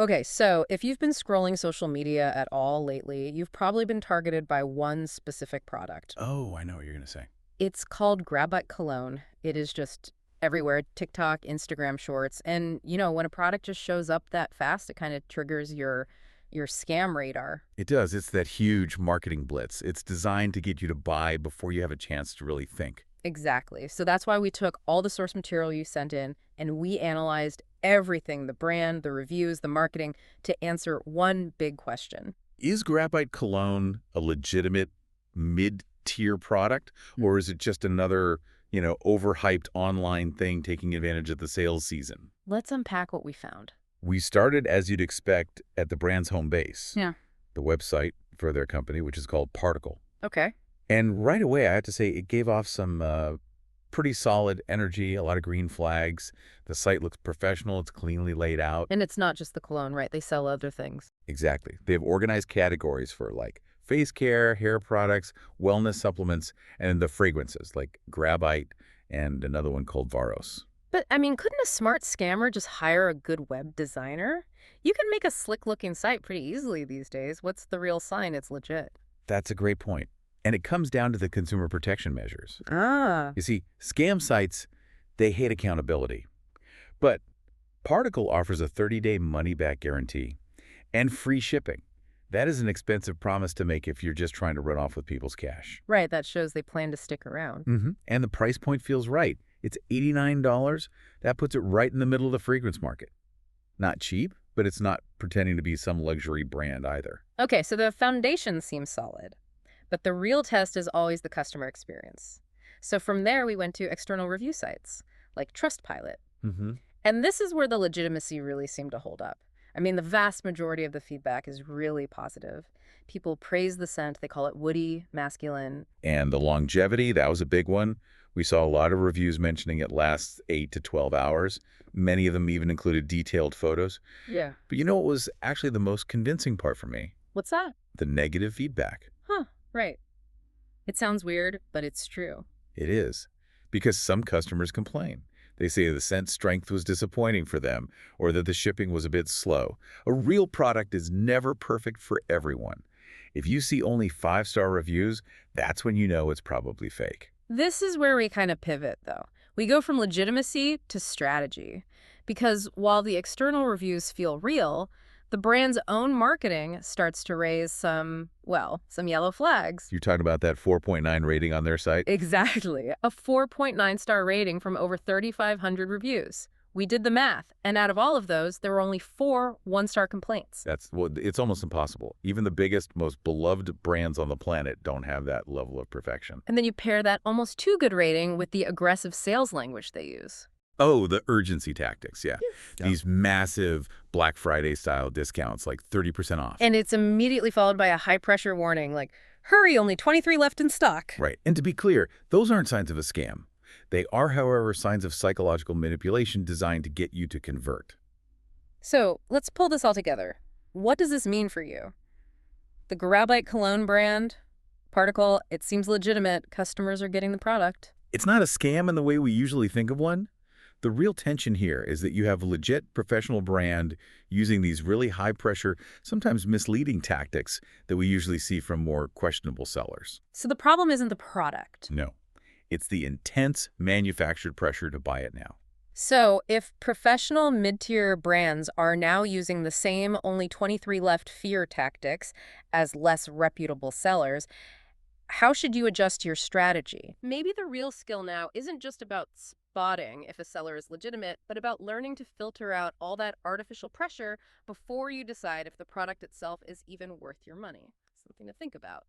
Okay, so if you've been scrolling social media at all lately, you've probably been targeted by one specific product. Oh, I know what you're going to say. It's called Gravite Cologne. It is just everywhere, TikTok, Instagram Shorts, and when a product just shows up that fast, it kind of triggers your scam radar. It does. It's that huge marketing blitz. It's designed to get you to buy before you have a chance to really think. Exactly. So that's why we took all the source material you sent in and we analyzed everything, the brand, the reviews, the marketing, to answer one big question. Is Graphite Cologne a legitimate mid-tier product, or is it just another, overhyped online thing taking advantage of the sales season? Let's unpack what we found. We started, as you'd expect, at the brand's home base, Yeah. the website for their company, which is called Particle. Okay. And right away, I have to say, it gave off some pretty solid energy, a lot of green flags. The site looks professional. It's cleanly laid out. And it's not just the cologne, right? They sell other things. Exactly. They have organized categories for like face care, hair products, wellness supplements, and the fragrances like Gravite and another one called Varos. But, I mean, couldn't a smart scammer just hire a good web designer? You can make a slick-looking site pretty easily these days. What's the real sign it's legit? That's a great point. And it comes down to the consumer protection measures. Ah. You see, scam sites, they hate accountability. But Particle offers a 30-day money-back guarantee and free shipping. That is an expensive promise to make if you're just trying to run off with people's cash. Right, that shows they plan to stick around. And the price point feels right. It's $89. That puts it right in the middle of the fragrance market. Not cheap, but it's not pretending to be some luxury brand either. Okay, so the foundation seems solid. But the real test is always the customer experience. So from there, we went to external review sites, like Trustpilot. Mm-hmm. And this is where the legitimacy really seemed to hold up. I mean, the vast majority of the feedback is really positive. People praise the scent. They call it woody, masculine. And the longevity, that was a big one. We saw a lot of reviews mentioning it lasts 8 to 12 hours. Many of them even included detailed photos. Yeah. But you know what was actually the most convincing part for me? What's that? The negative feedback. Huh, right. It sounds weird, but it's true. It is. Because some customers complain. They say the scent strength was disappointing for them or that the shipping was a bit slow. A real product is never perfect for everyone. If you see only 5-star reviews, that's when you know it's probably fake. This is where we kind of pivot, though. We go from legitimacy to strategy. Because while the external reviews feel real, the brand's own marketing starts to raise some yellow flags. You're talking about that 4.9 rating on their site? Exactly. A 4.9-star rating from over 3,500 reviews. We did the math, and out of all of those, there were only 4 one-star complaints. It's almost impossible. Even the biggest, most beloved brands on the planet don't have that level of perfection. And then you pair that almost too good rating with the aggressive sales language they use. Oh, the urgency tactics, yeah. Yeah. These massive Black Friday-style discounts, like 30% off. And it's immediately followed by a high-pressure warning, like, hurry, only 23 left in stock. Right. And to be clear, those aren't signs of a scam. They are, however, signs of psychological manipulation designed to get you to convert. So let's pull this all together. What does this mean for you? The Gravite Cologne brand, Particle, it seems legitimate. Customers are getting the product. It's not a scam in the way we usually think of one. The real tension here is that you have a legit professional brand using these really high-pressure, sometimes misleading tactics that we usually see from more questionable sellers. So the problem isn't the product. No, it's the intense manufactured pressure to buy it now. So if professional mid-tier brands are now using the same only 23 left fear tactics as less reputable sellers, how should you adjust your strategy? Maybe the real skill now isn't just about spotting if a seller is legitimate, but about learning to filter out all that artificial pressure before you decide if the product itself is even worth your money. Something to think about.